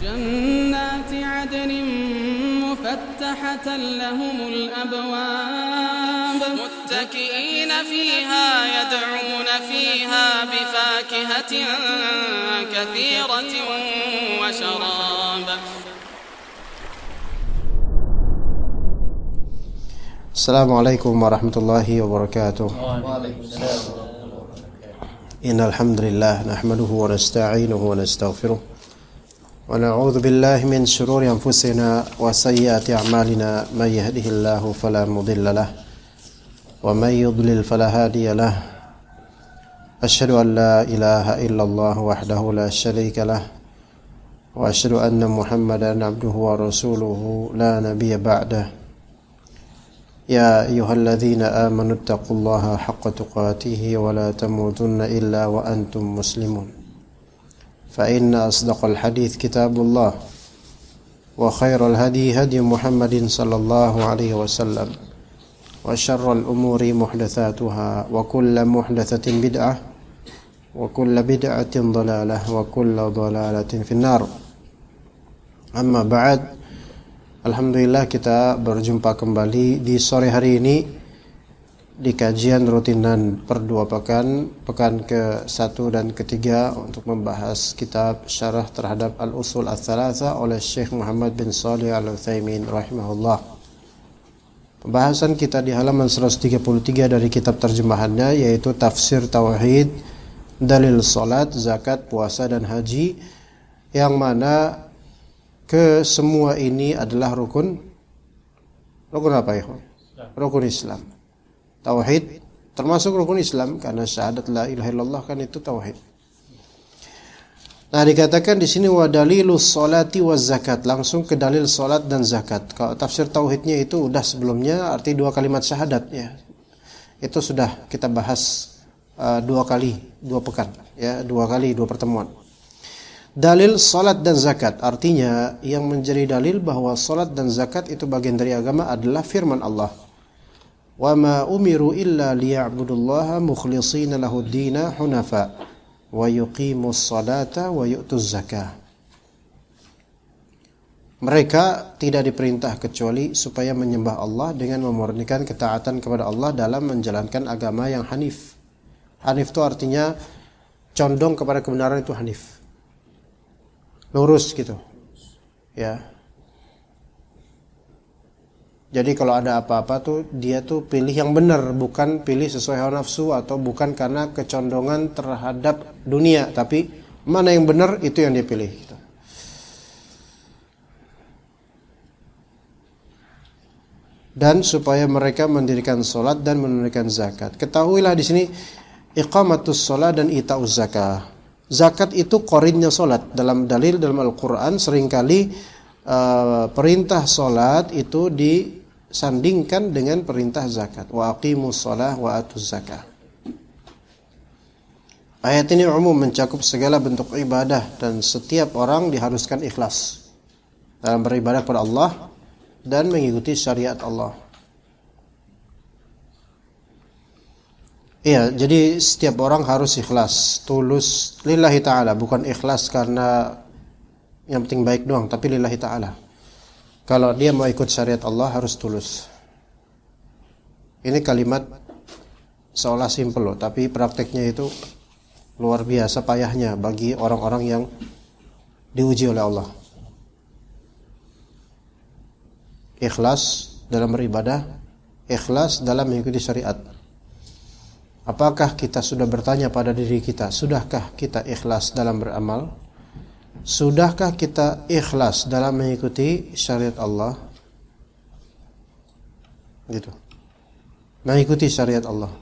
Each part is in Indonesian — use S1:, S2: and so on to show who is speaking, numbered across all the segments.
S1: جنات عدن مفتحة لهم الأبواب متكئين فيها يدعون فيها بفاكهة كثيرة وشراب.
S2: Assalamualaikum warahmatullahi wabarakatuh. Innal hamdalillah nahmaduhu wa nasta'inuhu wa nastaghfiruh wa na'udzu billahi min shururi anfusina wa sayyiati a'malina may yahdihillahu fala mudilla lahu wa may yudlil fala hadiya lahu. Asyhadu an la ilaha illallah wahdahu la syarika lahu wa asyhadu anna Muhammadan abduhu wa rasuluhu la nabiyya ba'dahu. يا أيها الذين آمنوا اتقوا الله حق تقاته ولا تموتن إلا وأنتم مسلمون فإن أصدق الحديث كتاب الله وخير الهدي هدي محمد صلى الله عليه وسلم وشر الأمور محدثاتها وكل محدثة بدعة وكل بدعة ضلالة وكل ضلالة في النار. أما بعد, Alhamdulillah kita berjumpa kembali di sore hari ini di kajian rutinan per 2 pekan, pekan ke-1 dan ke-3 untuk membahas kitab syarah terhadap Al-Usul Ats-Tsalatsa oleh Syekh Muhammad bin Shalih Al-Utsaimin rahimahullah. Pembahasan kita di halaman 133 dari kitab terjemahannya yaitu Tafsir Tauhid, Dalil Salat, Zakat, Puasa dan Haji, yang mana semua ini adalah rukun apa ya? Rukun Islam. Tauhid termasuk rukun Islam karena syahadat la ilaha illallah kan itu tauhid. Nah, dikatakan di sini wa dalilus sholati waz zakat, langsung ke dalil salat dan zakat. Kalau tafsir tauhidnya itu udah sebelumnya, arti 2 kalimat syahadat ya. Itu sudah kita bahas 2 kali, 2 pekan ya, 2 kali 2 pertemuan. Dalil salat dan zakat, artinya yang menjadi dalil bahwa salat dan zakat itu bagian dari agama adalah firman Allah. Wa ma umiru illa liya'budullaha mukhlishina lahud-dina hunafa wa yuqimus salata wa yu'tuz zakah. Mereka tidak diperintah kecuali supaya menyembah Allah dengan memurnikan ketaatan kepada Allah dalam menjalankan agama yang hanif. Hanif itu artinya condong kepada kebenaran, itu hanif. Lurus gitu ya. Jadi kalau ada apa-apa tuh dia tuh pilih yang benar, bukan pilih sesuai hawa nafsu atau bukan karena kecondongan terhadap dunia, tapi mana yang benar itu yang dia pilih gitu. Dan supaya mereka mendirikan salat dan menunaikan zakat. Ketahuilah di sini iqamatus shalah dan itauz zakah. Zakat itu korinnya solat. Dalam dalil dalam Al-Quran seringkali perintah solat itu disandingkan dengan perintah zakat. Wa aqimus shalah wa atuz zakah. Ayat ini umum mencakup segala bentuk ibadah dan setiap orang diharuskan ikhlas dalam beribadah kepada Allah dan mengikuti syariat Allah. Iya, jadi setiap orang harus ikhlas, tulus lillahi ta'ala, bukan ikhlas karena yang penting baik doang, tapi lillahi ta'ala. Kalau dia mau ikut syariat Allah harus tulus. Ini kalimat seolah simpel loh, tapi prakteknya itu luar biasa payahnya bagi orang-orang yang diuji oleh Allah. Ikhlas dalam beribadah, ikhlas dalam mengikuti syariat. Apakah kita sudah bertanya pada diri kita, sudahkah kita ikhlas dalam beramal? Sudahkah kita ikhlas dalam mengikuti syariat Allah? Gitu. Mengikuti syariat Allah.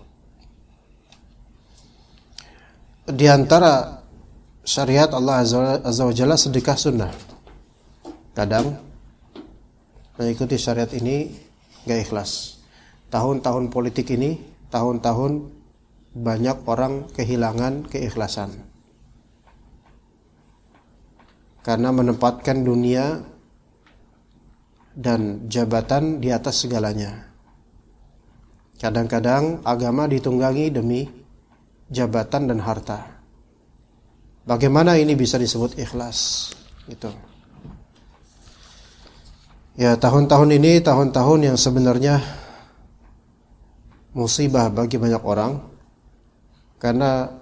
S2: Di antara syariat Allah Azza wa Jalla sedekah sunnah. Kadang mengikuti syariat ini gak ikhlas. Tahun-tahun politik ini, tahun-tahun banyak orang kehilangan keikhlasan karena menempatkan dunia dan jabatan di atas segalanya. Kadang-kadang agama ditunggangi demi jabatan dan harta. Bagaimana ini bisa disebut ikhlas? Gitu. Ya, tahun-tahun ini tahun-tahun yang sebenarnya musibah bagi banyak orang, karena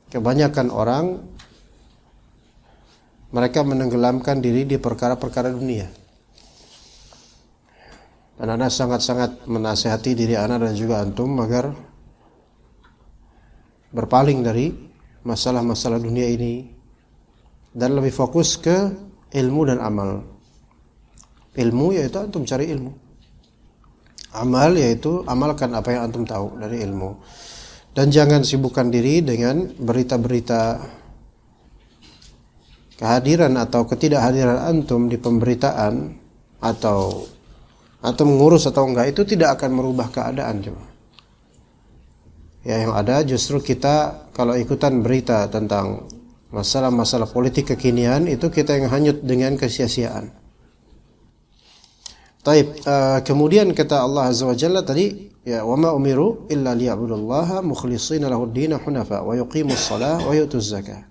S2: kebanyakan orang mereka menenggelamkan diri di perkara-perkara dunia. Dan Ana sangat-sangat menasihati diri Ana dan juga antum agar berpaling dari masalah-masalah dunia ini dan lebih fokus ke ilmu dan amal. Ilmu yaitu antum cari ilmu. Amal yaitu amalkan apa yang antum tahu dari ilmu. Dan jangan sibukkan diri dengan berita-berita kehadiran atau ketidakhadiran antum di pemberitaan, atau antum ngurus atau enggak, itu tidak akan merubah keadaan cuma. Ya, yang ada justru kita kalau ikutan berita tentang masalah-masalah politik kekinian, itu kita yang hanyut dengan kesia-siaan. Taib, kemudian kata Allah Azza wa Jalla tadi, ya, wa ma umiru illa liya'budullaha mukhlishina lahud-din hunafa wa yuqimus shalah wa yutuz zakah.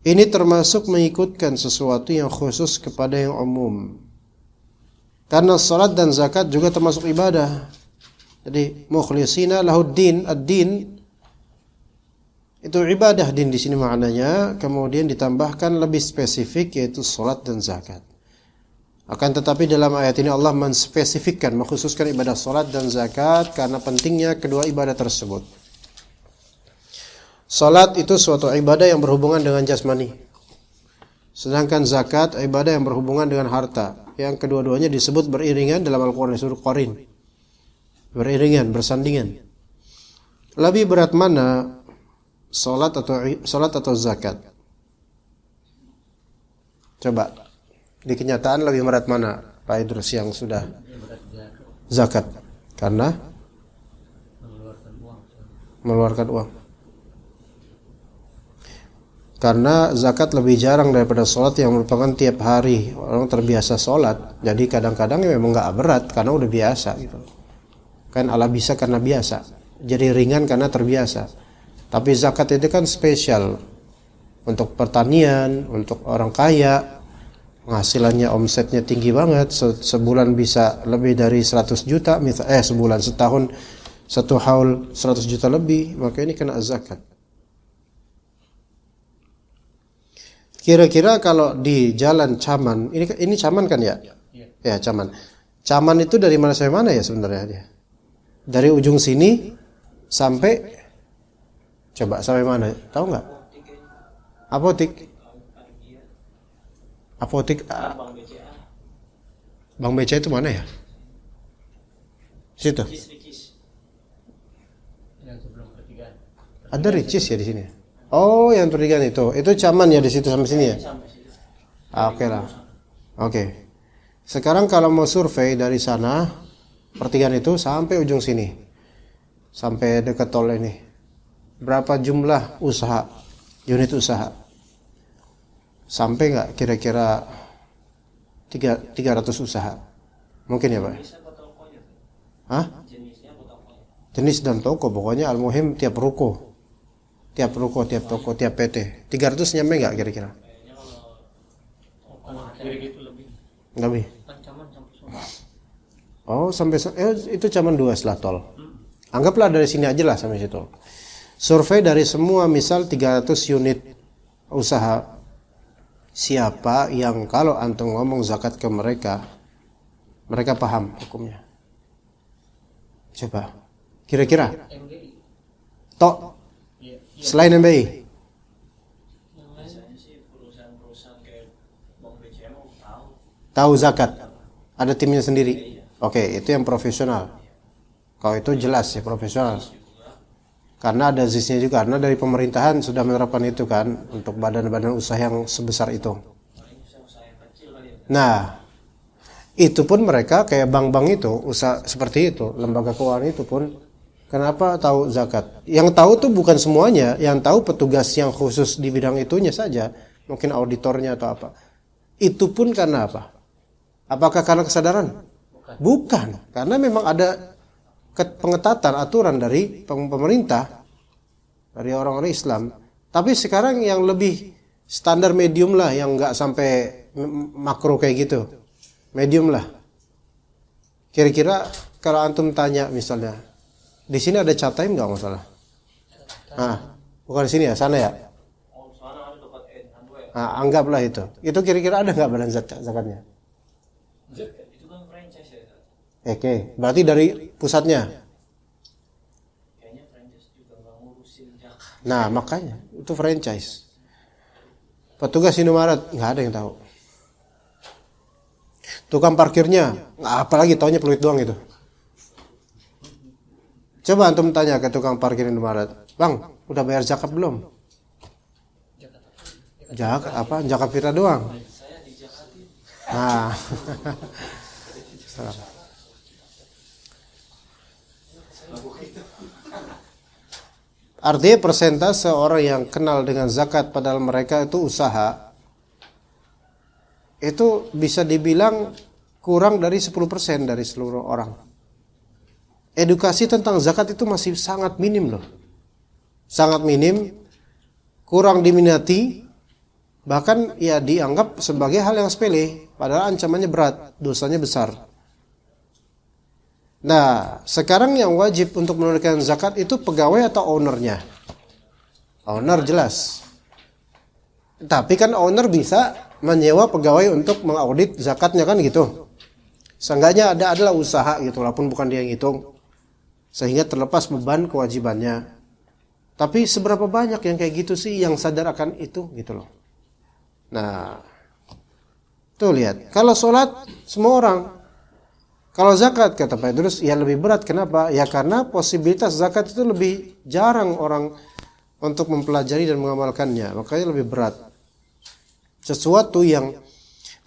S2: Ini termasuk mengikutkan sesuatu yang khusus kepada yang umum. Karena salat dan zakat juga termasuk ibadah. Jadi mukhlishina lahud-din, ad-din itu ibadah, din di sini maknanya, kemudian ditambahkan lebih spesifik yaitu salat dan zakat. Akan tetapi dalam ayat ini Allah menspesifikkan, mengkhususkan ibadah salat dan zakat karena pentingnya kedua ibadah tersebut. Salat itu suatu ibadah yang berhubungan dengan jasmani. Sedangkan zakat ibadah yang berhubungan dengan harta. Yang kedua-duanya disebut beriringan dalam Al-Quran surah Qarin. Beriringan, bersandingan. Lebih berat mana salat atau zakat? Coba. Di kenyataan lebih berat mana Pak Idrus yang sudah zakat? Karena mengeluarkan uang. Karena zakat lebih jarang daripada sholat yang merupakan tiap hari. Orang terbiasa sholat, jadi kadang-kadang ya memang nggak berat karena udah biasa gitu. Kan Allah bisa karena biasa, jadi ringan karena terbiasa. Tapi zakat itu kan spesial untuk pertanian, untuk orang kaya. Penghasilannya, omsetnya tinggi banget, sebulan bisa lebih dari 100 juta, sebulan, setahun, satu haul 100 juta lebih, maka ini kena zakat. Kira-kira kalau di jalan Caman, ini Caman kan ya? Ya, Caman. Caman itu dari mana sampai mana ya sebenarnya dia? Dari ujung sini sampai, coba sampai mana? Tahu nggak? Apotik Bank BCA itu mana ya? Situ. Ada Ricis ya di sini. Oh, yang pertigaan itu Caman ya di situ sampai sini ya? Oke lah. Oke. Sekarang kalau mau survei dari sana pertigaan itu sampai ujung sini, sampai dekat tol ini, berapa jumlah usaha, unit usaha? Sampai nggak kira-kira 300 usaha? Mungkin ya Pak? Hah? Jenis dan toko, pokoknya al-muhim tiap ruko, tiap toko, tiap PT. 300 nyampe nggak kira-kira? Lebih. Oh, sampai itu Caman 2 setelah tol. Anggaplah dari sini aja lah sampai situ. Survei dari semua misal 300 unit usaha, siapa yang kalau antum ngomong zakat ke mereka paham hukumnya? Coba. Kira-kira? Tok. Selain MBI. Tahu zakat. Ada timnya sendiri. Oke, itu yang profesional. Kalau itu jelas ya profesional. Karena ada ZIS-nya juga, karena dari pemerintahan sudah menerapkan itu kan untuk badan-badan usaha yang sebesar itu. Nah, itu pun mereka kayak bank-bank itu, usaha seperti itu, lembaga keuangan itu pun kenapa tahu zakat? Yang tahu tuh bukan semuanya, yang tahu petugas yang khusus di bidang itunya saja, mungkin auditornya atau apa. Itu pun karena apa? Apakah karena kesadaran? Bukan, karena memang ada pengetatan aturan dari pemerintah, dari orang-orang Islam. Tapi sekarang yang lebih standar medium lah, yang nggak sampai makro kayak gitu. medium lah. Kira-kira kalau antum tanya misalnya, di sini ada cat time nggak masalah? Bukan di sini ya, sana ya. Anggaplah itu. Itu kira-kira ada nggak badan zakatnya?
S3: Itu kan franchise ya.
S2: Oke, berarti dari pusatnya.
S3: Kayaknya franchise juga nggak ngurusin zakat.
S2: Nah, makanya itu franchise. Petugas Indomaret nggak ada yang tahu. Tukang parkirnya, apalagi taunya peluit doang itu. Coba antum tanya ke tukang parkir Indomaret, Bang, udah bayar zakat belum? Zakat apa? Zakat fitrah doang.
S3: Saya dijakatin.
S2: Nah, artinya persentase orang yang kenal dengan zakat padahal mereka itu usaha, itu bisa dibilang kurang dari 10% dari seluruh orang. Edukasi tentang zakat itu masih sangat minim loh. Sangat minim, kurang diminati, bahkan ya dianggap sebagai hal yang sepele, padahal ancamannya berat, dosanya besar. Nah, sekarang yang wajib untuk menunaikan zakat itu pegawai atau ownernya? Owner jelas. Tapi kan owner bisa menyewa pegawai untuk mengaudit zakatnya kan gitu. Seenggaknya adalah usaha gitu, walaupun bukan dia yang hitung. Sehingga terlepas beban kewajibannya. Tapi seberapa banyak yang kayak gitu sih yang sadar akan itu gitu loh. Nah, tuh lihat, kalau sholat semua orang, kalau zakat kata Pak Idrus ya lebih berat. Kenapa? Ya karena posibilitas zakat itu lebih jarang orang untuk mempelajari dan mengamalkannya, makanya lebih berat. Sesuatu yang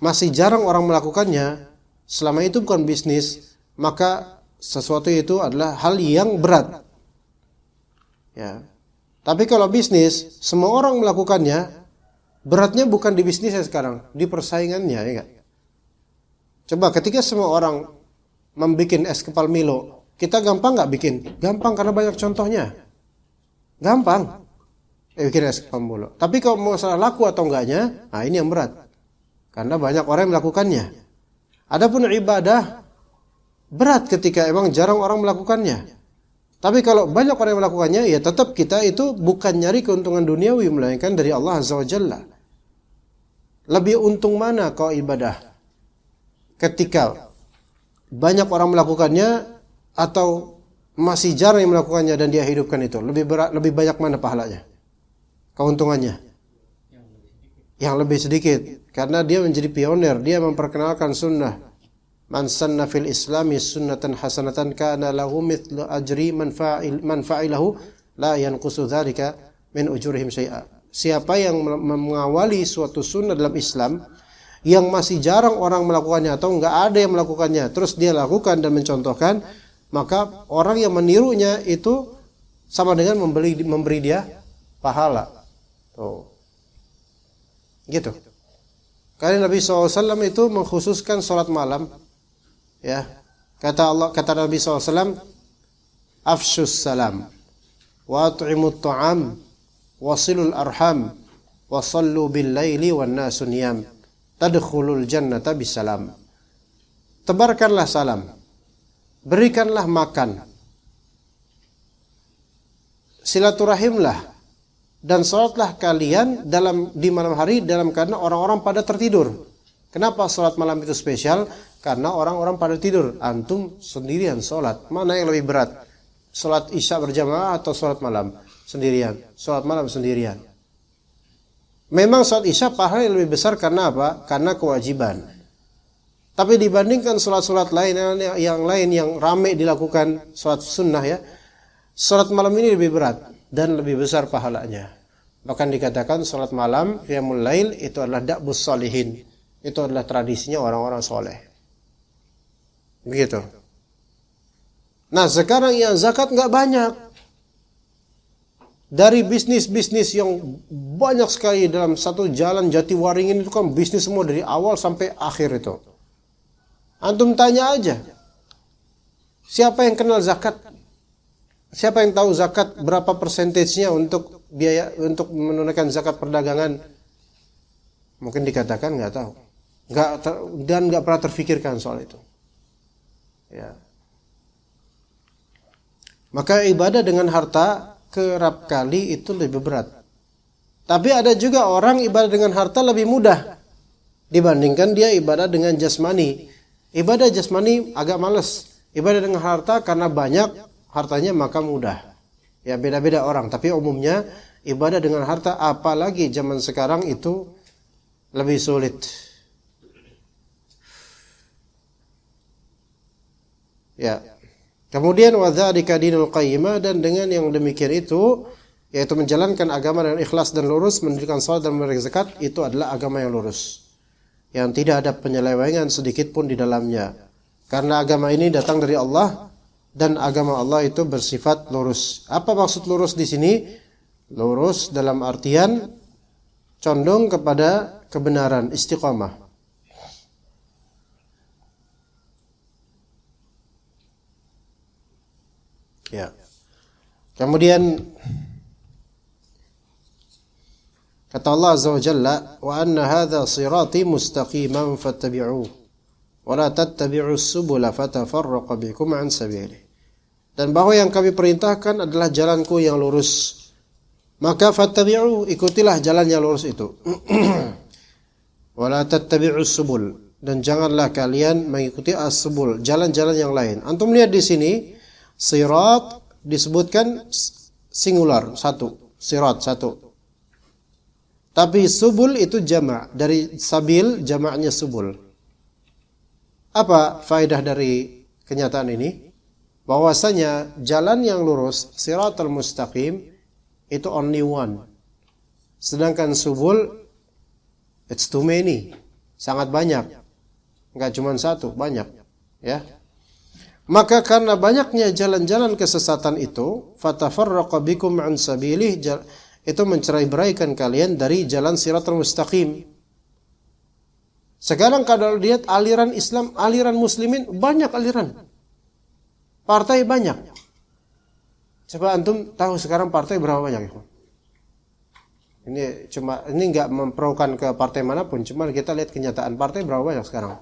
S2: masih jarang orang melakukannya, selama itu bukan bisnis, maka sesuatu itu adalah hal yang berat. Ya. Tapi kalau bisnis, semua orang melakukannya, beratnya bukan di bisnisnya sekarang, di persaingannya, ya enggak? Coba ketika semua orang membikin es kepal Milo, kita gampang nggak bikin? Gampang karena banyak contohnya. Gampang. Bikin es kepal Milo. Tapi kalau masalah laku atau enggaknya, nah ini yang berat. Karena banyak orang yang melakukannya. Adapun ibadah, berat ketika emang jarang orang melakukannya. Tapi kalau banyak orang yang melakukannya, ya tetap kita itu bukan nyari keuntungan duniawi, melainkan dari Allah Azza wa Jalla. Lebih untung mana kau ibadah? Ketika banyak orang melakukannya atau masih jarang yang melakukannya dan dia hidupkan itu? Lebih banyak mana pahalanya? Keuntungannya? Yang lebih sedikit. Karena dia menjadi pionir, dia memperkenalkan sunnah. Man sanna fil islami sunnatan hasanatan kana lahu mithlu ajri man fa'ilahu la yanqusu dzalika min ujurihim syai'a. Siapa yang mengawali suatu sunnah dalam Islam yang masih jarang orang melakukannya atau enggak ada yang melakukannya, terus dia lakukan dan mencontohkan, maka orang yang menirunya itu sama dengan memberi dia pahala. Tuh. Gitu. Karena Nabi SAW itu mengkhususkan salat malam. Ya, kata Nabi SAW, afshus salam, wa at'imut ta'am, wasilul arham, wasallu bil laili wan nasu niyam, tadkhulul jannata bisalam. Tebarkanlah salam, berikanlah makan, silaturahimlah, dan salatlah kalian di malam hari dalam keadaan orang-orang pada tertidur. Kenapa salat malam itu spesial? Karena orang-orang pada tidur, antum sendirian salat. Mana yang lebih berat? Salat Isya berjamaah atau salat malam sendirian? Salat malam sendirian. Memang salat Isya pahalanya lebih besar karena apa? Karena kewajiban. Tapi dibandingkan salat-salat lain yang ramai dilakukan, salat sunnah ya, salat malam ini lebih berat dan lebih besar pahalanya. Bahkan dikatakan salat malam qiyamul lail itu adalah da'bus sholihin. Itu adalah tradisinya orang-orang soleh. Begitu. Nah sekarang yang zakat nggak banyak. Dari bisnis-bisnis yang banyak sekali dalam satu jalan Jatiwaringin itu kan bisnis semua dari awal sampai akhir itu. Antum tanya aja. Siapa yang kenal zakat? Siapa yang tahu zakat berapa persentasenya untuk biaya untuk menunaikan zakat perdagangan? Mungkin dikatakan nggak tahu. dan nggak pernah terfikirkan soal itu. Ya. Maka ibadah dengan harta kerap kali itu lebih berat. Tapi ada juga orang ibadah dengan harta lebih mudah dibandingkan dia ibadah dengan jasmani. Ibadah jasmani agak males. Ibadah dengan harta karena banyak hartanya maka mudah. Ya beda-beda orang. Tapi umumnya ibadah dengan harta apalagi zaman sekarang itu lebih sulit. Ya. Kemudian wadzalika dinul qayyimah, dan dengan yang demikian itu yaitu menjalankan agama dengan ikhlas dan lurus, mendirikan salat dan membayar zakat, itu adalah agama yang lurus. Yang tidak ada penyelewengan sedikit pun di dalamnya. Karena agama ini datang dari Allah dan agama Allah itu bersifat lurus. Apa maksud lurus di sini? Lurus dalam artian condong kepada kebenaran, istiqamah. Ya. Kemudian kata Allah Azza wa Jalla, wa anna hadha sirati mustaqiman fattabi'uhu wa la tattabi'us subula fatafarraqa bikum an sabilihi. Dan bahwa yang kami perintahkan adalah jalanku yang lurus, maka fattabi'u, ikutilah jalan yang lurus itu. Wa la tattabi'us subul, dan janganlah kalian mengikuti as-subul, jalan-jalan yang lain. Antum lihat di sini sirat disebutkan singular, satu, sirat satu. Tapi subul itu jama', dari sabil jamaknya subul. Apa faedah dari kenyataan ini? Bahwasanya jalan yang lurus, siratal mustaqim, itu only one. Sedangkan subul, it's too many, sangat banyak. Enggak cuma satu, banyak. Ya. Maka karena banyaknya jalan-jalan kesesatan itu, fatafarraqa bikum an sabilih, itu mencerai-beraikan kalian dari jalan siratal mustaqim. Sekarang kalau lihat aliran Islam, aliran muslimin, banyak aliran. Partai banyak. Coba antum tahu sekarang partai berapa banyak? Ini enggak memperokan ke partai manapun, cuma kita lihat kenyataan partai berapa banyak sekarang.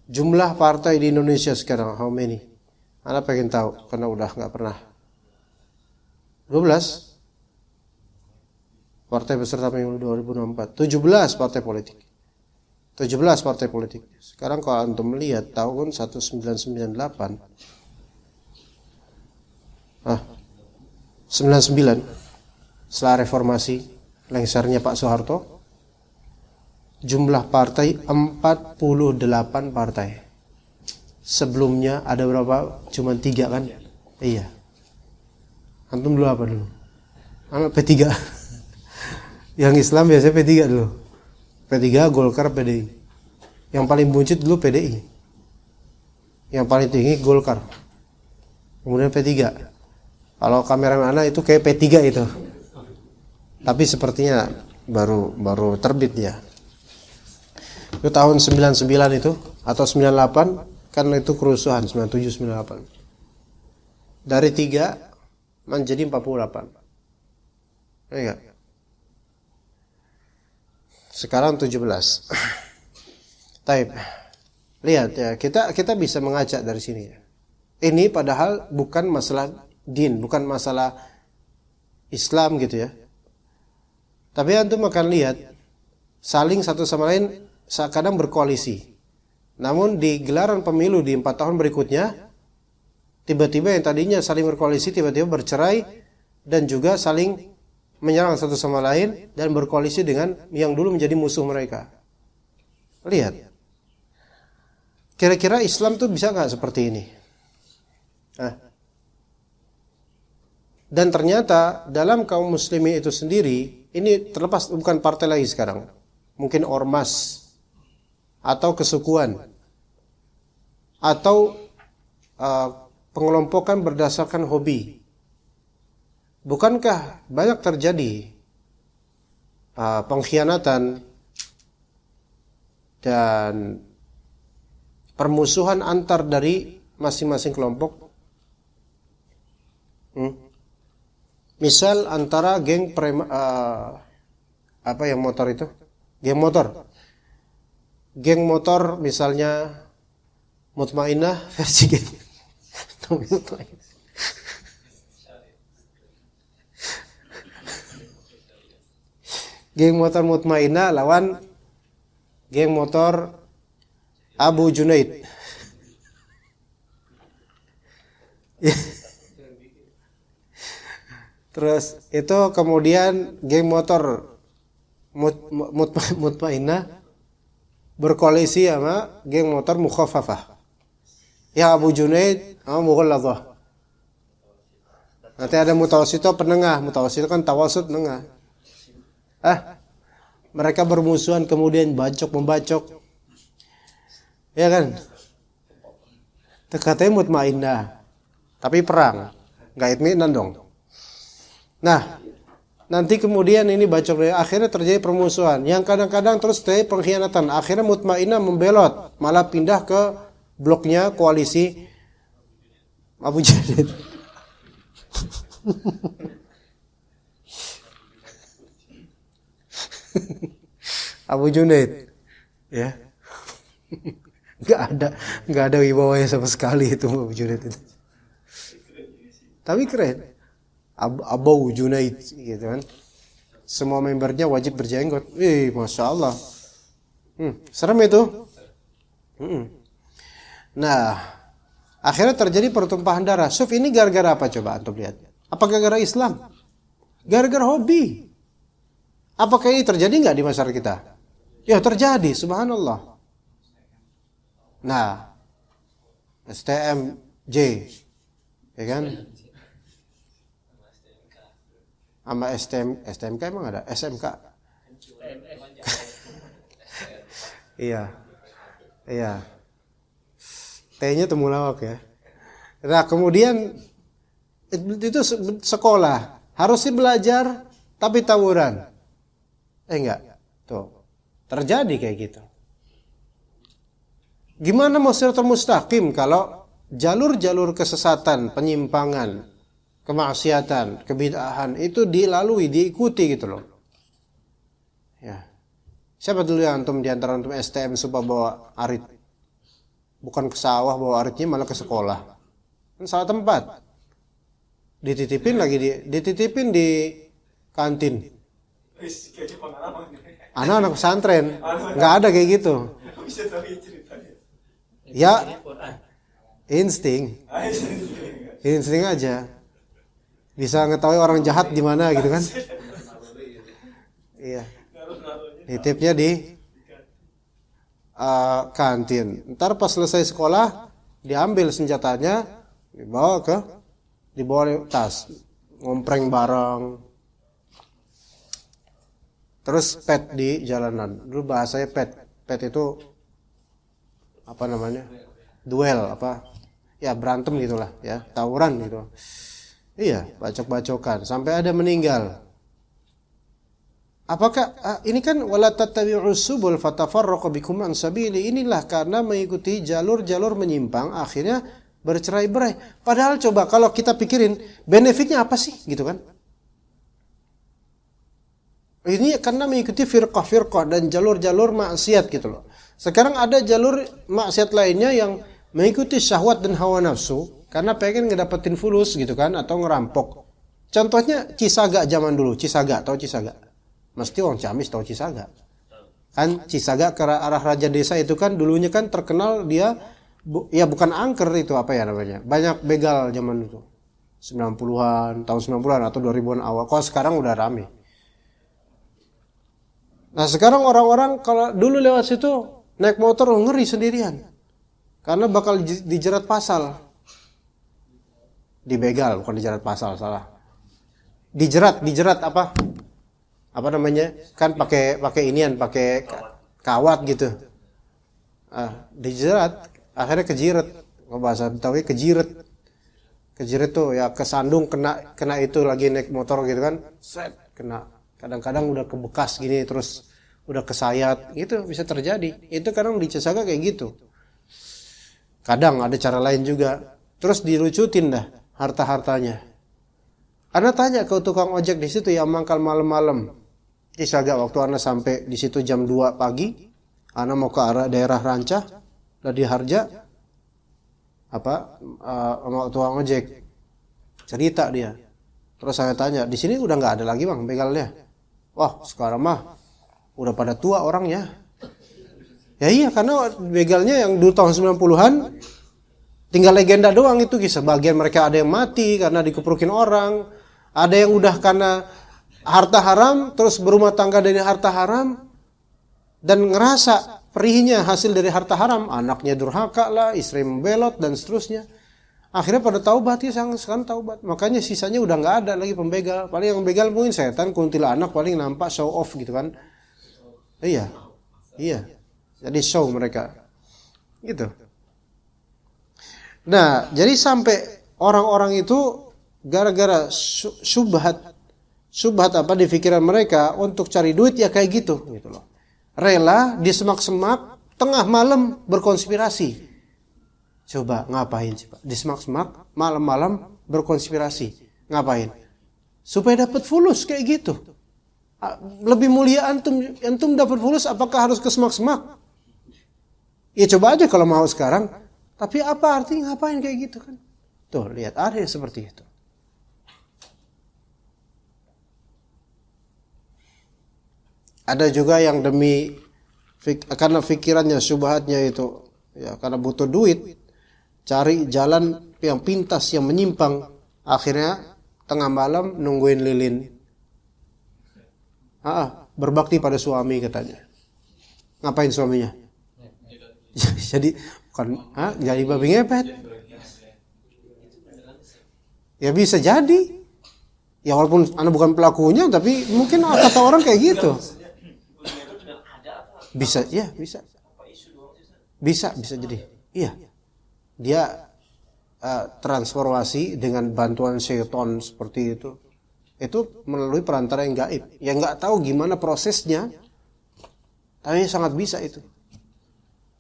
S2: Jumlah partai di Indonesia sekarang how many? Anda pengen tahu karena udah enggak pernah. 12 partai peserta pemilu 2024. 17 partai politik. 17 partai politik. Sekarang kalau antum melihat tahun 1998 99 setelah reformasi lengsernya Pak Soeharto, jumlah partai 48 partai. Sebelumnya ada berapa? Cuma 3 kan? Iya. Antum dulu apa dulu? Anak P3. Yang Islam biasanya P3 dulu. P3, Golkar, PDI. Yang paling buncit dulu PDI. Yang paling tinggi Golkar. Kemudian P3. Kalau kameramen anak itu kayak P3 itu. Tapi sepertinya baru terbit ya. Itu tahun 99 itu atau 98 kan itu kerusuhan 97 98. Dari 3 menjadi 48. Iya. Sekarang 17. Taib. Lihat ya, kita bisa mengajak dari sini ya. Ini padahal bukan masalah din, bukan masalah Islam gitu ya. Tapi antum akan lihat saling satu sama lain kadang berkoalisi. Namun di gelaran pemilu di 4 tahun berikutnya, tiba-tiba yang tadinya saling berkoalisi tiba-tiba bercerai dan juga saling menyerang satu sama lain dan berkoalisi dengan yang dulu menjadi musuh mereka. Lihat. Kira-kira Islam tuh bisa nggak seperti ini? Dan ternyata dalam kaum muslimin itu sendiri, ini terlepas bukan partai lagi sekarang. Mungkin ormas atau kesukuan atau pengelompokan berdasarkan hobi. Bukankah banyak terjadi pengkhianatan dan permusuhan antar dari masing-masing kelompok? Misal antara geng apa yang motor itu? Geng motor. geng motor misalnya Mutmainnah versi geng Mutmainnah. Geng motor Mutmainnah lawan geng motor Abu Junaid. Terus itu kemudian geng motor Mutmainnah berkoalisi sama geng motor Mukhaffafah. Ya Abu Junaid sama Mughalladhah. Nanti ada Mutawassithah penengah. Mutawassithah kan tawasud penengah. Mereka bermusuhan kemudian bacok-membacok. Ya kan? Katanya Mutmainnah. Tapi perang. Enggak itminan dong. Nah, nanti kemudian ini bacok, akhirnya terjadi permusuhan. Yang kadang-kadang terus terjadi pengkhianatan. Akhirnya Mutmainnah membelot, malah pindah ke bloknya koalisi Abu Junaid. Abu Junaid, ya, nggak ada wibawanya sama sekali itu Abu Junaid itu. Tapi keren. Abu Junaid gitu kan. Semua membernya wajib berjenggot. Masya Allah. Serem itu. Nah, akhirnya terjadi pertumpahan darah. Suf, ini gara-gara apa coba antum lihat? Apa gara-gara Islam? Gara-gara hobi. Apakah ini terjadi nggak di masyarakat kita? Ya terjadi, subhanallah. Nah, STMJ, ya kan? Sama STMK emang ada? SMK? Iya. T-nya temulawak ya. Nah kemudian itu sekolah. Harusnya belajar tapi tawuran. Enggak. Tuh. Terjadi kayak gitu. Gimana mau siratal mustaqim kalau jalur-jalur kesesatan, penyimpangan, kemaksiatan, kebid'ahan itu dilalui, diikuti gitu loh. Ya. Siapa dulu yang antum di antara antum STM supaya bawa arit? Bukan ke sawah bawa aritnya malah ke sekolah. Kan salah tempat. Dititipin di kantin. Anak-anak pesantren nggak ada kayak gitu. Ya insting aja. Bisa ngetahui orang jahat di mana gitu kan? Iya. Nitipnya di kantin. Ntar pas selesai sekolah diambil senjatanya, dibawa tas, ngompreng bareng. Terus pet di jalanan. Dulu bahasanya pet itu apa namanya? Duel apa? Ya berantem gitulah, ya tawuran gitu. Iya, bacok-bacokan sampai ada meninggal. Apakah ini kan wala tattabi'us subul fatafarraqu bikum an sabili, inilah karena mengikuti jalur-jalur menyimpang akhirnya bercerai-berai. Padahal coba kalau kita pikirin benefitnya apa sih gitu kan? Ini karena mengikuti firqah-firqah dan jalur-jalur maksiat gitu loh. Sekarang ada jalur maksiat lainnya yang mengikuti syahwat dan hawa nafsu karena pengen ngedapetin fulus gitu kan atau ngerampok. Contohnya Cisaga zaman dulu, tahu Cisaga? Mesti orang Ciamis tahu Cisaga. Kan Cisaga ke arah Raja Desa itu kan dulunya kan terkenal dia ya bukan angker itu apa ya namanya. Banyak begal zaman itu. 90-an, tahun 90-an atau 2000-an awal. Kok sekarang udah rame. Nah sekarang orang-orang kalau dulu lewat situ naik motor ngeri sendirian. Karena bakal dijerat pasal. Dibegal, bukan dijerat pasal, salah. Dijerat apa? Apa namanya? Kan pakai inian, pakai kawat gitu. Dijerat, akhirnya kejiret. Bahasa Betawi kejiret. Kejiret tuh ya kesandung kena itu lagi naik motor gitu kan. Set, kena. Kadang-kadang udah kebekas gini terus udah kesayat gitu bisa terjadi. Itu kadang di Cisaga kayak gitu. Kadang ada cara lain juga. Terus dilucutin dah harta-hartanya. Anda tanya ke tukang ojek di situ yang mangkal malam-malam. Cisaga waktu Anda sampai di situ jam 2 pagi, Ana mau ke arah daerah Rancah, lah di Harja, sama tukang ojek, cerita dia. Terus saya tanya, di sini udah nggak ada lagi bang begalnya? Wah sekarang mah udah pada tua orangnya. Ya iya, karena begalnya yang dulu tahun 90-an tinggal legenda doang itu, sebagian mereka ada yang mati karena dikeprukin orang, ada yang udah karena harta haram terus berumah tangga dari harta haram dan ngerasa perihnya hasil dari harta haram, anaknya durhaka lah, istri membelot dan seterusnya. Akhirnya pada taubat ya, sekarang taubat. Makanya sisanya udah nggak ada lagi pembegal. Paling yang begal mungkin setan, kuntilanak paling nampak show off gitu kan. Iya. Jadi show mereka. Gitu. Nah, jadi sampai orang-orang itu gara-gara syubhat apa di pikiran mereka untuk cari duit ya kayak gitu loh. Rela di semak-semak tengah malam berkonspirasi. Coba ngapain sih Pak? Di semak-semak malam-malam berkonspirasi. Ngapain? Supaya dapat fulus kayak gitu. Lebih mulia antum dapat fulus apakah harus ke semak-semak? Ya coba aja kalau mau sekarang. Tapi apa artinya ngapain kayak gitu kan? Tuh lihat ada yang seperti itu. Ada juga yang karena pikirannya, syubhatnya itu, ya karena butuh duit, cari jalan yang pintas, yang menyimpang, akhirnya tengah malam nungguin lilin. Berbakti pada suami katanya. Ngapain suaminya? Jadi jadi babi ngepet. Ya bisa jadi. Ya walaupun Anda bukan pelakunya, tapi mungkin kata orang kayak gitu. Bisa, ya bisa. Bisa jadi. Iya. Dia transformasi dengan bantuan syaitan seperti itu. Itu melalui perantara yang gaib. Yang nggak tahu gimana prosesnya, tapi sangat bisa itu.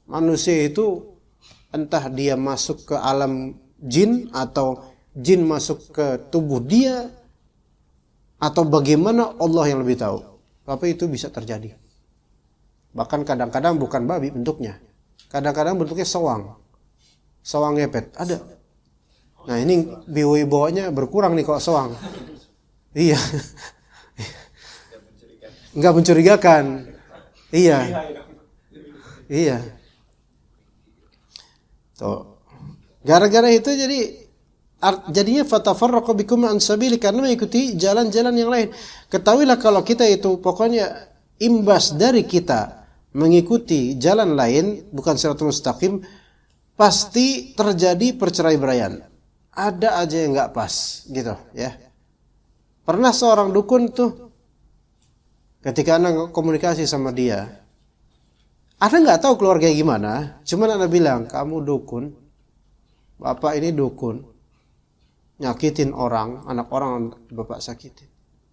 S2: Manusia itu entah dia masuk ke alam jin atau jin masuk ke tubuh dia atau bagaimana, Allah yang lebih tahu. Tapi itu bisa terjadi. Bahkan kadang-kadang bukan babi bentuknya. Kadang-kadang bentuknya sewang ngepet. Ada. Nah ini bawanya berkurang nih kalau sewang. Iya. Enggak mencurigakan. Iya. Tuh. Gara-gara itu jadinya fatafarraqu bikum an sabili, karena mengikuti jalan-jalan yang lain. Ketahuilah kalau kita itu pokoknya imbas dari kita mengikuti jalan lain bukan siratul mustaqim, pasti terjadi perceraian. Ada aja yang enggak pas gitu ya. Pernah seorang dukun tuh ketika anak komunikasi sama dia, Anda nggak tahu keluarga gimana, cuman Anda bilang, kamu dukun, bapak ini dukun, nyakitin orang, anak orang bapak sakitin.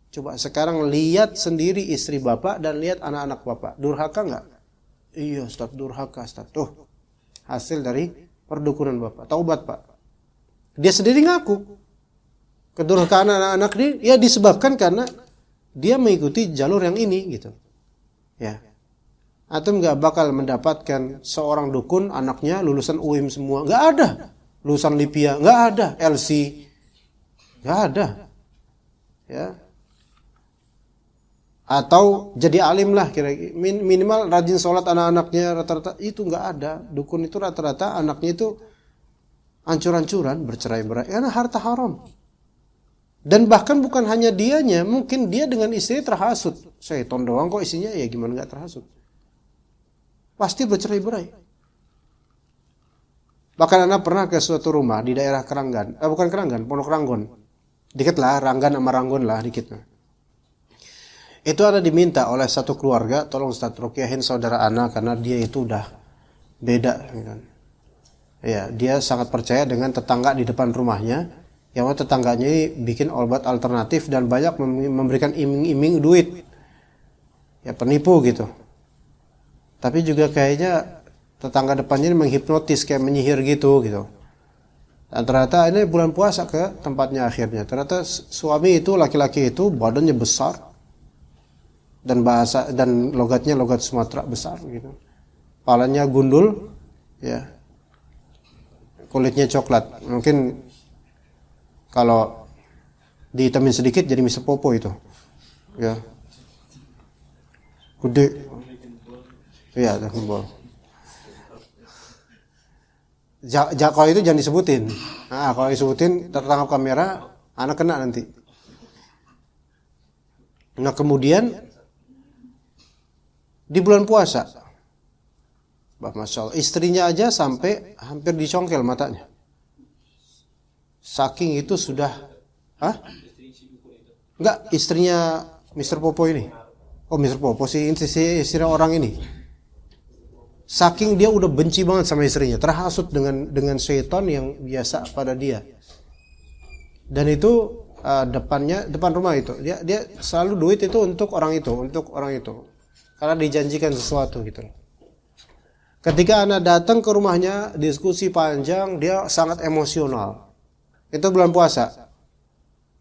S2: Coba sekarang lihat sendiri istri bapak dan lihat anak-anak bapak, durhaka nggak? Iya Ustaz, durhaka Ustaz. Tuh, hasil dari perdukunan bapak, taubat Pak. Dia sendiri ngaku, kedurhakaan anak-anak ini ya disebabkan karena dia mengikuti jalur yang ini gitu. Ya. Antum nggak bakal mendapatkan seorang dukun anaknya lulusan UIM semua, nggak ada. Lulusan Lipia nggak ada, LC nggak ada, ya. Atau jadi alim lah kira-kira, minimal rajin sholat anak-anaknya rata-rata itu nggak ada. Dukun itu rata-rata anaknya itu ancur-ancuran, bercerai-berai karena harta haram. Dan bahkan bukan hanya dianya, mungkin dia dengan istri terhasut. Syaitan doang kok isinya, ya gimana nggak terhasut? Pasti bercerai-berai. Bahkan Anda pernah ke suatu rumah di daerah Keranggan, bukan Keranggan, Pondok Ranggon. Dikit lah, Ranggan sama Ranggon lah dikit. Itu Anda diminta oleh satu keluarga, tolong Ustaz ruqyahin saudara Ana karena dia itu udah beda. Ya, dia sangat percaya dengan tetangga di depan rumahnya. Yang tetangganya ini bikin obat alternatif dan banyak memberikan iming-iming duit. Ya penipu gitu. Tapi juga kayaknya tetangga depannya ini menghipnotis, kayak menyihir gitu. Dan ternyata ini bulan puasa ke tempatnya akhirnya. Ternyata suami itu, laki-laki itu badannya besar dan bahasa dan logatnya logat Sumatera besar gitu. Kepalanya gundul, ya. Kulitnya coklat. Mungkin kalau dihitamin sedikit jadi Mr. Popo itu. Ya. Gede. Iya, Dragon Ball. Kalau itu jangan disebutin. Nah, kalau disebutin tertangkap kamera, anak kena nanti. Nah, kemudian di bulan puasa, Masya Allah, istrinya aja sampai hampir dicongkel matanya. Saking itu sudah, enggak, istrinya Mr. Popo ini. Oh, Mr. Popo sih istri orang ini. Saking dia udah benci banget sama istrinya, terhasut dengan syaitan yang biasa pada dia. Dan itu depan rumah itu, dia selalu duit itu untuk orang itu, karena dijanjikan sesuatu gitu. Ketika anak datang ke rumahnya, diskusi panjang, dia sangat emosional. Itu bulan puasa.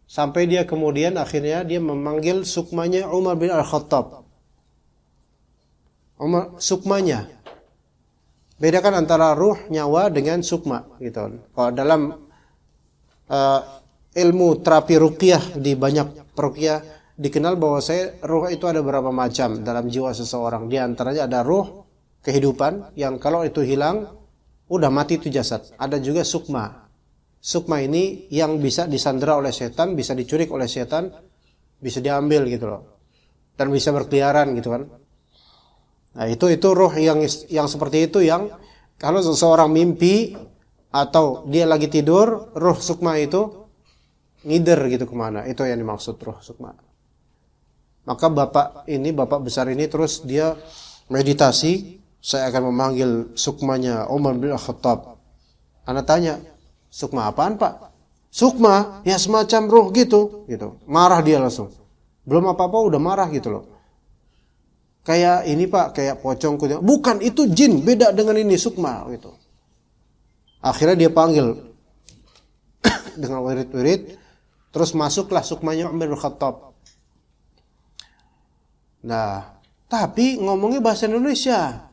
S2: Sampai dia kemudian akhirnya dia memanggil sukmanya Umar bin Al-Khattab. Sukmanya. Bedakan antara ruh, nyawa dengan sukma gitu. Kalau dalam ilmu terapi ruqyah di banyak ruqyah dikenal bahwa ruh itu ada beberapa macam dalam jiwa seseorang. Di antaranya ada ruh kehidupan yang kalau itu hilang udah mati itu jasad. Ada juga sukma. Sukma ini yang bisa disandera oleh setan, bisa dicurik oleh setan, bisa diambil gitu loh. Dan bisa berkeliaran gitu kan. Nah, itu ruh yang seperti itu yang kalau seseorang mimpi atau dia lagi tidur, ruh sukma itu ngider gitu kemana. Itu yang dimaksud ruh sukma. Maka bapak besar ini terus dia meditasi, saya akan memanggil sukmanya Umar bin Khattab. Anak tanya, sukma apaan Pak? Sukma, ya semacam ruh gitu. Marah dia langsung. Belum apa-apa udah marah gitu loh. Kayak ini Pak, kayak pocong kuning. Bukan, itu jin, beda dengan ini sukma gitu. Akhirnya dia panggil dengan wirid-wirid, terus masuklah sukmanya Umar bin Khattab. Nah, tapi ngomongnya bahasa Indonesia.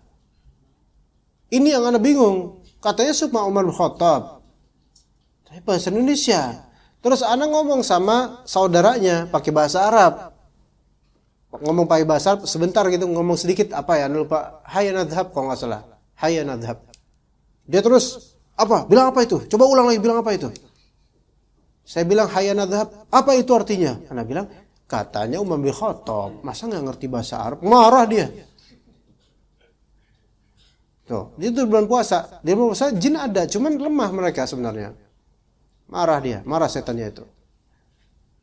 S2: Ini yang Anda bingung. Katanya sukma Umar bin Khattab. Tapi bahasa Indonesia. Terus Anda ngomong sama saudaranya pakai bahasa Arab. Ngomong pakai bahasa Arab sebentar gitu, ngomong sedikit apa ya, Anda lupa. Hayya nadhhab kalau enggak salah. Hayya nadhhab. Dia terus apa? Bilang apa itu? Coba ulang lagi, bilang apa itu? Saya bilang hayya nadhhab. Apa itu artinya? Anda bilang katanya Umar bin Khattab. Masa enggak ngerti bahasa Arab? Marah dia. Tuh, itu bulan puasa. Di bulan puasa jin ada, cuman lemah mereka sebenarnya. Marah dia, marah setannya itu.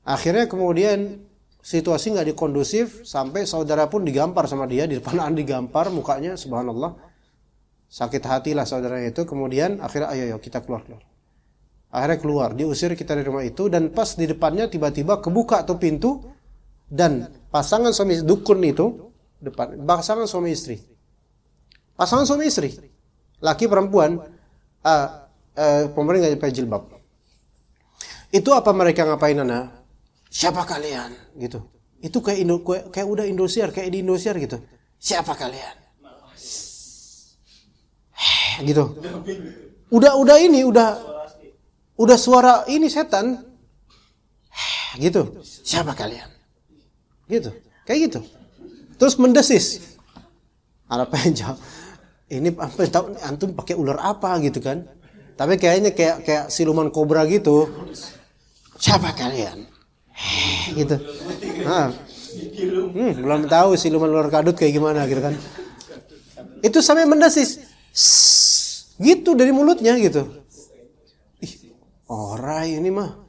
S2: Akhirnya kemudian situasi nggak dikondusif sampai saudara pun digampar sama dia, di depan digampar mukanya, subhanallah. Sakit hatilah saudaranya itu. Kemudian akhirnya ayo kita keluar. Akhirnya keluar, diusir kita dari rumah itu, dan pas di depannya tiba-tiba kebuka tuh pintu dan pasangan suami dukun itu pasangan suami istri. Pasangan suami istri, laki perempuan, pemerintah pakai jilbab. Itu apa mereka ngapain Nana? Siapa kalian? Gitu. Itu kayak udah Indosiar, kayak di Indosiar gitu. Siapa kalian? Gitu. Udah suara ini setan. Gitu. Siapa kalian? Gitu. Kayak gitu. Terus mendesis. Ada pengen jawab. Ini apa tahu antum pakai ular apa gitu kan? Tapi kayaknya kayak siluman kobra gitu. Siapa kalian? Gitu. Belum tahu siluman ular kadut kayak gimana gitu kan. Itu sampai mendesis. Gitu dari mulutnya gitu. Orai ini mah.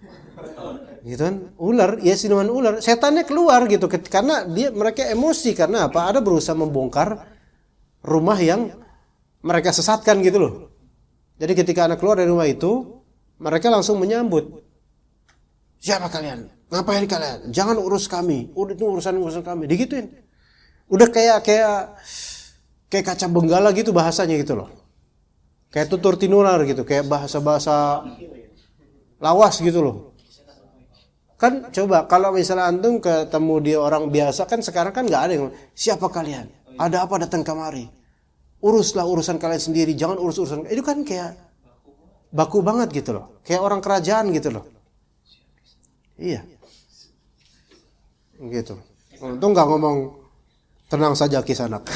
S2: Gitu kan? Ular, ya siluman ular. Setannya keluar gitu karena mereka emosi karena apa? Ada berusaha membongkar rumah yang mereka sesatkan gitu loh. Jadi ketika anak keluar dari rumah itu, mereka langsung menyambut. Siapa kalian? Ngapain kalian? Jangan urus kami. Udah itu urusan kami. Digituin. Udah kayak kaca benggala gitu bahasanya gitu loh. Kayak tutur tinular gitu, kayak bahasa-bahasa lawas gitu loh. Kan coba kalau misalnya antum ketemu dia orang biasa kan sekarang kan enggak ada yang siapa kalian? Ada apa datang kemari? uruslah urusan kalian sendiri, jangan urus urusan. Itu kan kayak baku banget gitu loh, kayak orang kerajaan gitu loh. Iya, gitu. Untung nggak ngomong tenang saja Kisanak.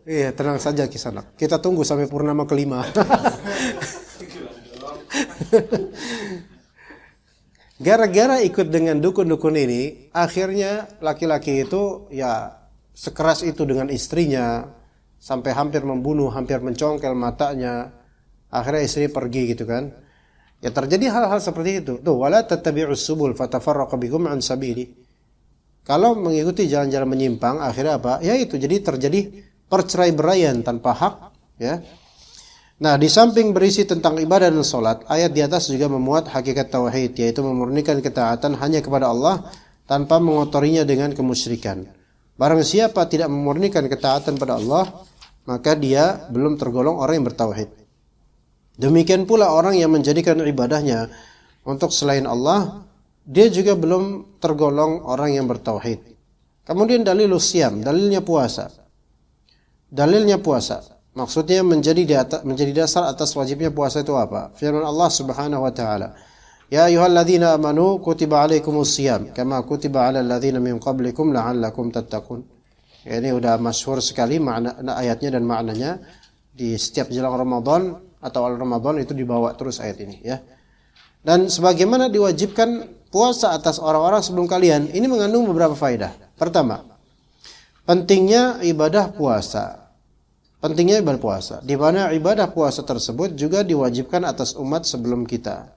S2: Iya, tenang saja Kisanak. Kita tunggu sampai purnama kelima. Gara-gara ikut dengan dukun-dukun ini, akhirnya laki-laki itu ya sekeras itu dengan istrinya, sampai hampir membunuh, hampir mencongkel matanya. Akhirnya istri pergi gitu kan. Ya terjadi hal-hal seperti itu. Tuh, wala tattabi'us subul fatafarraqu bikum an sabili. Kalau mengikuti jalan-jalan menyimpang, akhirnya apa? Ya itu, jadi terjadi perceraiberaian tanpa hak, ya. Nah, di samping berisi tentang ibadah dan salat, ayat di atas juga memuat hakikat tauhid, yaitu memurnikan ketaatan hanya kepada Allah tanpa mengotorinya dengan kemusyrikan. Barang siapa tidak memurnikan ketaatan pada Allah, maka dia belum tergolong orang yang bertauhid. Demikian pula orang yang menjadikan ibadahnya untuk selain Allah, dia juga belum tergolong orang yang bertauhid. Kemudian dalilus siyam, dalilnya puasa. Dalilnya puasa. Maksudnya menjadi dasar atas wajibnya puasa itu apa? Firman Allah Subhanahu wa taala, "Ya ayyuhalladzina amanu kutiba alaikumus shiyam kama kutiba alal ladzina min qablikum la'allakum tattaqun." Ya, ini udah masyhur sekali makna ayatnya dan maknanya. Di setiap jelang Ramadan atau awal Ramadan itu dibawa terus ayat ini, ya. Dan sebagaimana diwajibkan puasa atas orang-orang sebelum kalian, ini mengandung beberapa faedah. Pertama, pentingnya ibadah puasa. Pentingnya ibadah puasa, di mana ibadah puasa tersebut juga diwajibkan atas umat sebelum kita.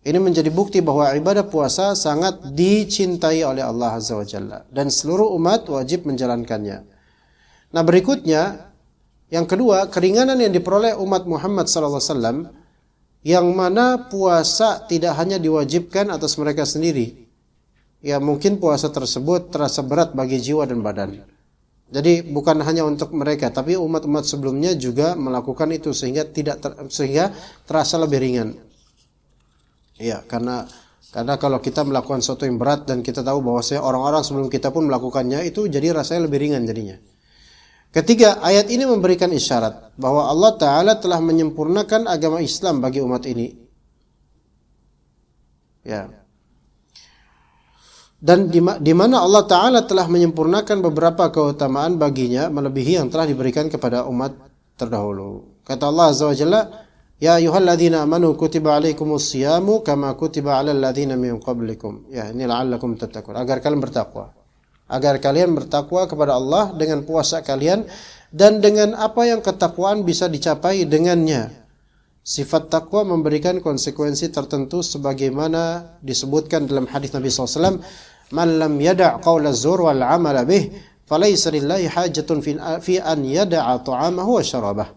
S2: Ini menjadi bukti bahwa ibadah puasa sangat dicintai oleh Allah Azza wa Jalla dan seluruh umat wajib menjalankannya. Nah, berikutnya, yang kedua, keringanan yang diperoleh umat Muhammad SAW, yang mana puasa tidak hanya diwajibkan atas mereka sendiri. Ya, mungkin puasa tersebut terasa berat bagi jiwa dan badan. Jadi bukan hanya untuk mereka, tapi umat-umat sebelumnya juga melakukan itu sehingga sehingga terasa lebih ringan. Ya, karena kalau kita melakukan sesuatu yang berat dan kita tahu bahwa orang-orang sebelum kita pun melakukannya, itu jadi rasanya lebih ringan jadinya. Ketiga, ayat ini memberikan isyarat bahwa Allah Ta'ala telah menyempurnakan agama Islam bagi umat ini. Ya. Dan di mana Allah Ta'ala telah menyempurnakan beberapa keutamaan baginya melebihi yang telah diberikan kepada umat terdahulu. Kata Allah Azza wa Jalla, "Ya ayyuhalladzina amanu kutiba alaikumus siyamu kama kutiba alal ladzina min qablikum." Ya, ini la'allakum tattaqun, agar kalian bertakwa. Agar kalian bertakwa kepada Allah dengan puasa kalian dan dengan apa yang ketakwaan bisa dicapai dengannya. Sifat takwa memberikan konsekuensi tertentu sebagaimana disebutkan dalam hadis Nabi SAW, "Man lam yada' qawla zur wal 'amala bih, falaysa lillahi hajatun fi an yada'a ta'amahu wa syarabah."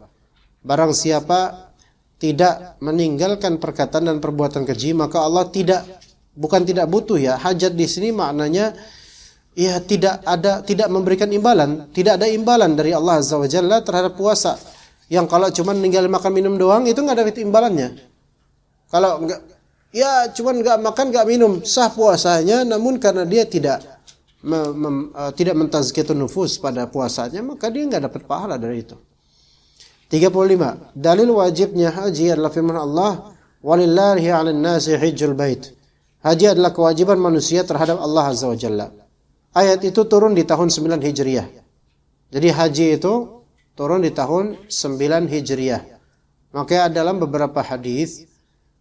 S2: Barang siapa tidak meninggalkan perkataan dan perbuatan keji, maka Allah bukan tidak butuh, ya. Hajat di sini maknanya ya tidak memberikan imbalan, tidak ada imbalan dari Allah Azza wa Jalla terhadap puasa. Yang kalau cuma ninggalin makan minum doang itu nggak ada imbalannya. Kalau enggak, ya cuma nggak makan nggak minum, sah puasanya. Namun karena dia tidak mentazkiyatun nufus pada puasanya, maka dia nggak dapat pahala dari itu. 35. Dalil wajibnya haji adalah firman Allah, "Walillahi 'alan nasi hajjul bait." Haji adalah kewajiban manusia terhadap Allah Azza wa Jalla. Ayat itu turun di tahun 9 Hijriah. Jadi haji itu turun di tahun 9 Hijriah. Maka dalam beberapa hadis,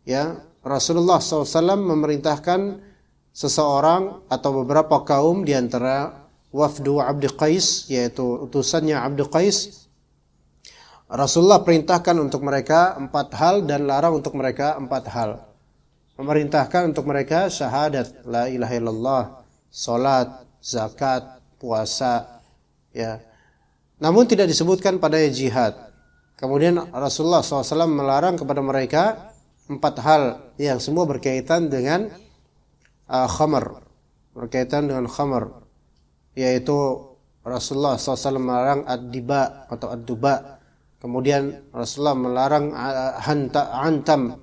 S2: ya, Rasulullah SAW memerintahkan seseorang atau beberapa kaum di antara wafdu Abd Qais, yaitu utusannya Abd Qais. Rasulullah perintahkan untuk mereka 4 hal dan larang untuk mereka 4 hal. Memerintahkan untuk mereka syahadat, la ilaha illallah, salat, zakat, puasa, ya. Namun tidak disebutkan pada jihad. Kemudian Rasulullah SAW melarang kepada mereka 4 hal yang semua berkaitan dengan khamar, yaitu Rasulullah SAW melarang ad-diba atau ad-duba. Kemudian Rasulullah melarang hantam.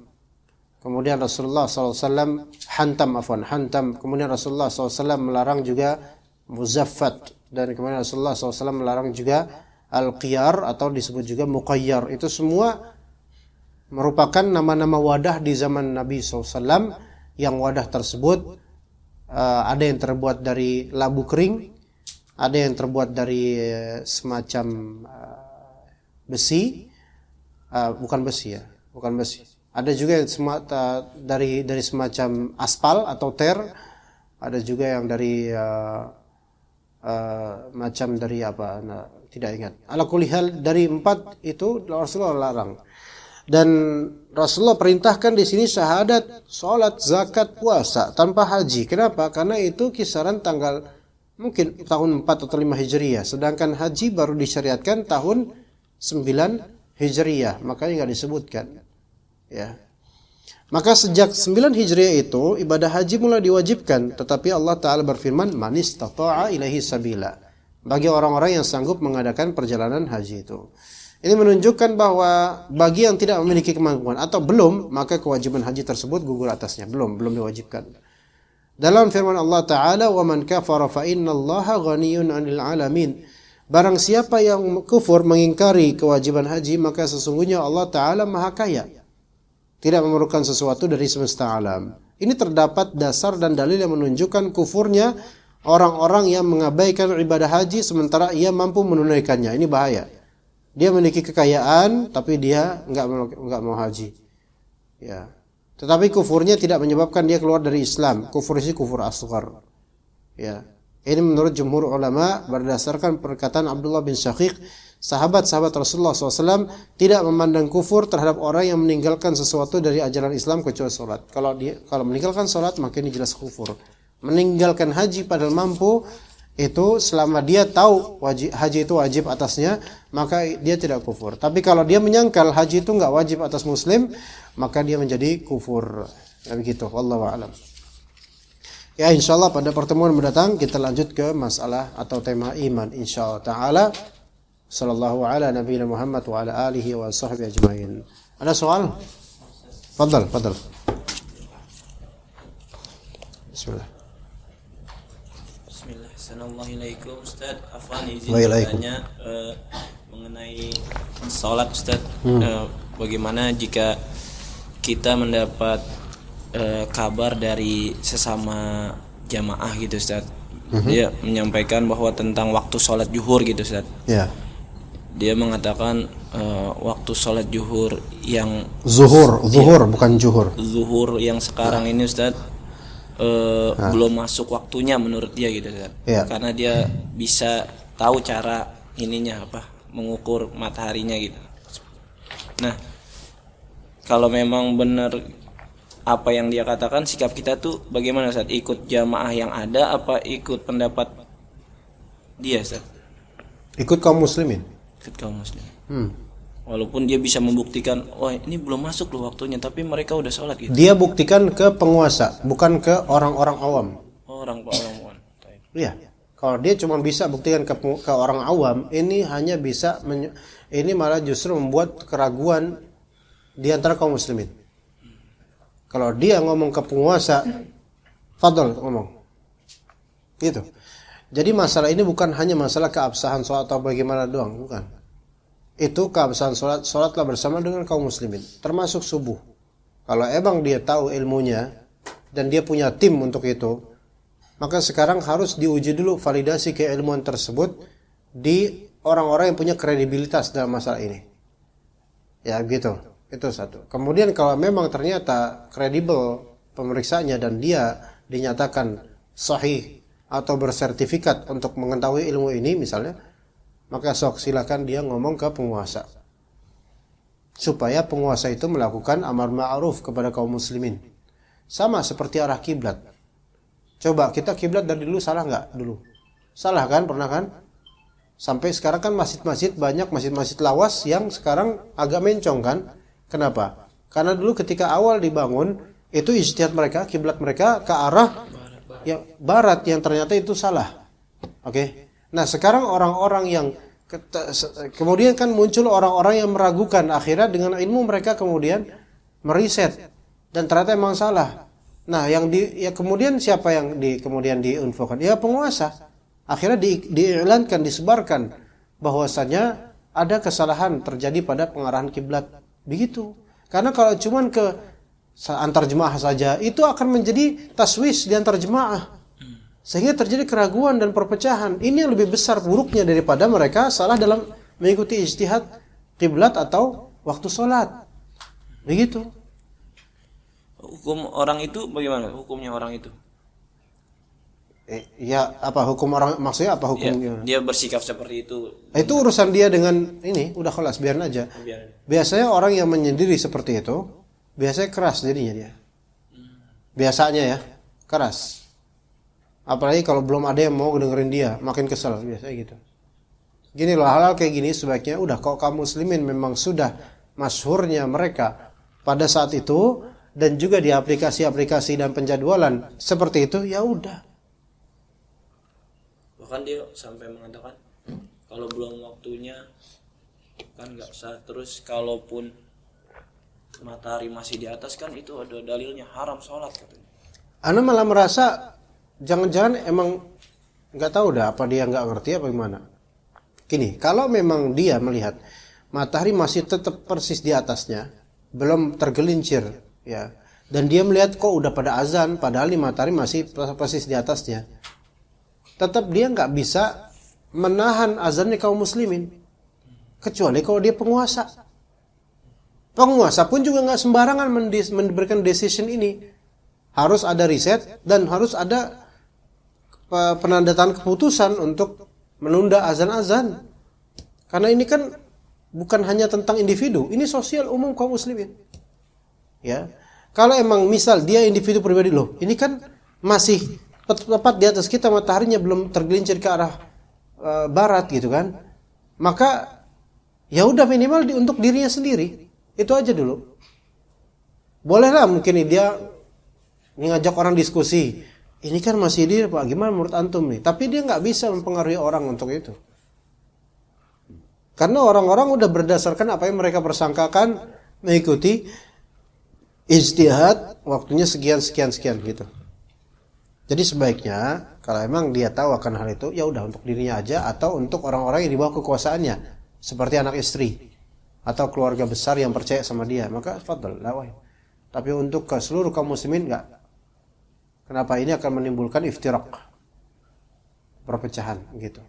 S2: Kemudian Rasulullah SAW hantam. Kemudian Rasulullah SAW melarang juga muzaffat. Dan kemudian Rasulullah SAW melarang juga al-qiyar atau disebut juga muqayyar. Itu semua merupakan nama-nama wadah di zaman Nabi SAW, yang wadah tersebut ada yang terbuat dari labu kering, ada yang terbuat dari semacam besi, bukan besi. Ada juga yang dari semacam aspal atau ter, ada juga yang dari macam dari apa, tidak ingat. Ala kulli hal, dari 4 itu Rasulullah larang. Dan Rasulullah perintahkan di sini syahadat, salat, zakat, puasa tanpa haji. Kenapa? Karena itu kisaran tanggal mungkin tahun 4 atau 5 Hijriyah. Sedangkan haji baru disyariatkan tahun 9 Hijriyah. Makanya enggak disebutkan. Ya. Maka sejak 9 Hijriyah itu ibadah haji mulai diwajibkan, tetapi Allah Ta'ala berfirman, man istata'a ilaihi sabila, bagi orang-orang yang sanggup mengadakan perjalanan haji itu. Ini menunjukkan bahwa bagi yang tidak memiliki kemampuan atau belum, maka kewajiban haji tersebut gugur atasnya, belum diwajibkan. Dalam firman Allah Ta'ala, wa man kafara fa innallaha ghaniyun 'anil 'alamin, barang siapa yang kufur mengingkari kewajiban haji, maka sesungguhnya Allah Ta'ala maha kaya, tidak memerlukan sesuatu dari semesta alam. Ini terdapat dasar dan dalil yang menunjukkan kufurnya orang-orang yang mengabaikan ibadah haji sementara ia mampu menunaikannya. Ini bahaya. Dia memiliki kekayaan tapi dia enggak mau haji. Ya. Tetapi kufurnya tidak menyebabkan dia keluar dari Islam. Kufur ini kufur asghar. Ya. Ini menurut jumhur ulama berdasarkan perkataan Abdullah bin Syaqiq, sahabat-sahabat Rasulullah SAW tidak memandang kufur terhadap orang yang meninggalkan sesuatu dari ajaran Islam kecuali salat. Kalau meninggalkan salat maka ini jelas kufur. Meninggalkan haji padahal mampu, itu selama dia tahu haji itu wajib atasnya, maka dia tidak kufur. Tapi kalau dia menyangkal haji itu enggak wajib atas muslim, maka dia menjadi kufur. Ya begitu, wallahu a'lam. Ya, insyaallah pada pertemuan mendatang kita lanjut ke masalah atau tema iman insyaallah taala. Sallallahu ala nabiyina Muhammad wa ala alihi wa sahbihi ajmain. Ada soal? Fadal. Bismillah.
S3: Assalamualaikum Ustaz, Afwan izin bertanya mengenai sholat Ustaz. Bagaimana jika kita mendapat kabar dari sesama jamaah gitu Ustaz, dia menyampaikan bahwa tentang waktu sholat zuhur gitu Ustaz.
S2: Ya.
S3: Dia mengatakan waktu sholat zuhur yang
S2: zuhur bukan juhur.
S3: Zuhur yang sekarang ini Ustaz belum masuk waktunya menurut dia gitu Ustaz.
S2: Ya.
S3: Karena dia bisa tahu cara ininya mengukur mataharinya gitu. Nah, kalau memang benar apa yang dia katakan, sikap kita tuh bagaimana Ustaz? Ikut jamaah yang ada apa ikut pendapat dia Ustaz?
S2: Ikut kaum muslimin.
S3: Ikut kaum muslimin. Walaupun dia bisa membuktikan, wah ini belum masuk loh waktunya, tapi mereka udah sholat gitu.
S2: Dia buktikan ke penguasa, bukan ke orang-orang awam.
S3: Orang-orang awam.
S2: Iya. Kalau dia cuma bisa buktikan ke orang awam, ini hanya bisa ini malah justru membuat keraguan di antara kaum muslimin. Kalau dia ngomong ke penguasa, fadl ngomong. Gitu. Jadi masalah ini bukan hanya masalah keabsahan sholat atau bagaimana doang, bukan. Itu keabsahan sholatlah bersama dengan kaum muslimin, termasuk subuh. Kalau emang dia tahu ilmunya dan dia punya tim untuk itu, maka sekarang harus diuji dulu validasi keilmuan tersebut di orang-orang yang punya kredibilitas dalam masalah ini. Ya gitu, itu satu. Kemudian kalau memang ternyata kredibel pemeriksaannya dan dia dinyatakan sahih atau bersertifikat untuk mengetahui ilmu ini misalnya, maka sok silakan dia ngomong ke penguasa supaya penguasa itu melakukan amar ma'ruf kepada kaum muslimin. Sama seperti arah kiblat. Coba kita kiblat dari dulu salah nggak dulu? Salah kan, pernah kan? Sampai sekarang kan masjid-masjid banyak masjid-masjid lawas yang sekarang agak mencong kan? Kenapa? Karena dulu ketika awal dibangun itu ijtihad mereka, kiblat mereka ke arah yang barat yang ternyata itu salah. Oke. Nah sekarang orang-orang yang kemudian kan muncul orang-orang yang meragukan, akhirnya dengan ilmu mereka kemudian meriset dan ternyata emang salah. Nah yang kemudian siapa yang kemudian diinfokan? Ya penguasa. Akhirnya diiklankan, disebarkan bahwasanya ada kesalahan terjadi pada pengarahan kiblat. Begitu. Karena kalau cuman ke antar jemaah saja, itu akan menjadi taswis di antar jemaah. Sehingga terjadi keraguan dan perpecahan. Ini yang lebih besar buruknya daripada mereka salah dalam mengikuti ijtihad kiblat atau waktu sholat. Begitu.
S3: Hukum orang itu bagaimana? Hukumnya orang itu?
S2: Ya apa hukum orang, maksudnya apa hukum?
S3: Ya, dia bersikap seperti itu.
S2: Itu urusan dia dengan ini, udah kelas, biarin aja. Biasanya orang yang menyendiri seperti itu, biasanya keras jadinya dia. Biasanya ya, keras. Apalagi kalau belum ada yang mau dengerin dia, makin kesel biasanya gitu. Gini loh, hal-hal kayak gini sebaiknya udah, kalau kaum muslimin memang sudah masyhurnya mereka pada saat itu dan juga di aplikasi-aplikasi dan penjadwalan seperti itu, ya udah.
S3: Bahkan dia sampai mengatakan kalau belum waktunya kan nggak sah. Terus kalaupun matahari masih di atas kan itu ada dalilnya, haram sholat katanya.
S2: Ana malah merasa jangan-jangan emang nggak tahu dah apa dia nggak ngerti apa gimana. Gini, kalau memang dia melihat matahari masih tetap persis di atasnya, belum tergelincir, ya, dan dia melihat kok udah pada azan, padahal matahari masih persis di atasnya, tetap dia nggak bisa menahan azannya kaum muslimin, kecuali kalau dia penguasa. Penguasa pun juga nggak sembarangan memberikan decision ini. Harus ada riset dan harus ada penandatangan keputusan untuk menunda azan-azan. Karena ini kan bukan hanya tentang individu, ini sosial umum kaum muslimin. Ya. Kalau emang misal dia individu pribadi, loh, ini kan masih tepat di atas kita, mataharinya belum tergelincir ke arah barat gitu kan. Maka ya udah minimal untuk dirinya sendiri. Itu aja dulu. Bolehlah mungkin dia ngajak orang diskusi. Ini kan masih dia Pak, gimana menurut antum nih? Tapi dia nggak bisa mempengaruhi orang untuk itu. Karena orang-orang udah berdasarkan apa yang mereka persangkakan, mengikuti ijtihad, waktunya sekian gitu. Jadi sebaiknya kalau emang dia tahu akan hal itu, ya udah untuk dirinya aja atau untuk orang-orang yang di bawah kekuasaannya, seperti anak istri atau keluarga besar yang percaya sama dia, maka fadl lawain. Tapi untuk ke seluruh kaum muslimin enggak. Kenapa? Ini akan menimbulkan iftirak, perpecahan gitu.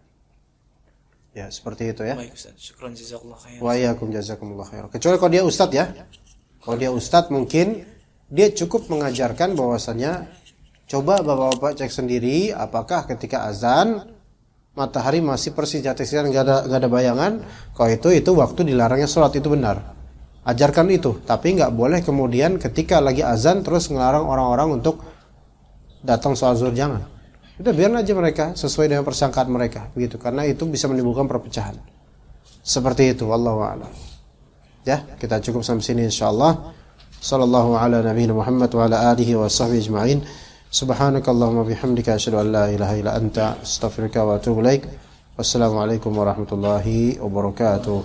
S2: Ya, seperti itu ya.
S3: Baik Ustaz, syukran jazakallahu khairan.
S2: Wa iyyakum jazakumullah khairan. Kecuali kalau dia ustadz ya. Kalau dia ustadz mungkin dia cukup mengajarkan bahwasannya coba Bapak-bapak cek sendiri apakah ketika azan matahari masih persis di atas dan enggak ada bayangan, kalau itu waktu dilarangnya sholat, itu benar. Ajarkan itu, tapi enggak boleh kemudian ketika lagi azan terus ngelarang orang-orang untuk datang sholat zuhur, jangan. Udah biarin aja mereka sesuai dengan persangkaan mereka begitu, karena itu bisa menimbulkan perpecahan. Seperti itu, wallahu a'lam. Ya, kita cukup sampai sini insyaallah. Sallallahu ala nabiyina Muhammad wa ala alihi wa sahbihi ajma'in. Subhanakallahumma bihamdika asyhadu an la ilaha illa anta astaghfiruka wa atubu ilaik. Wassalamualaikum warahmatullahi wabarakatuh.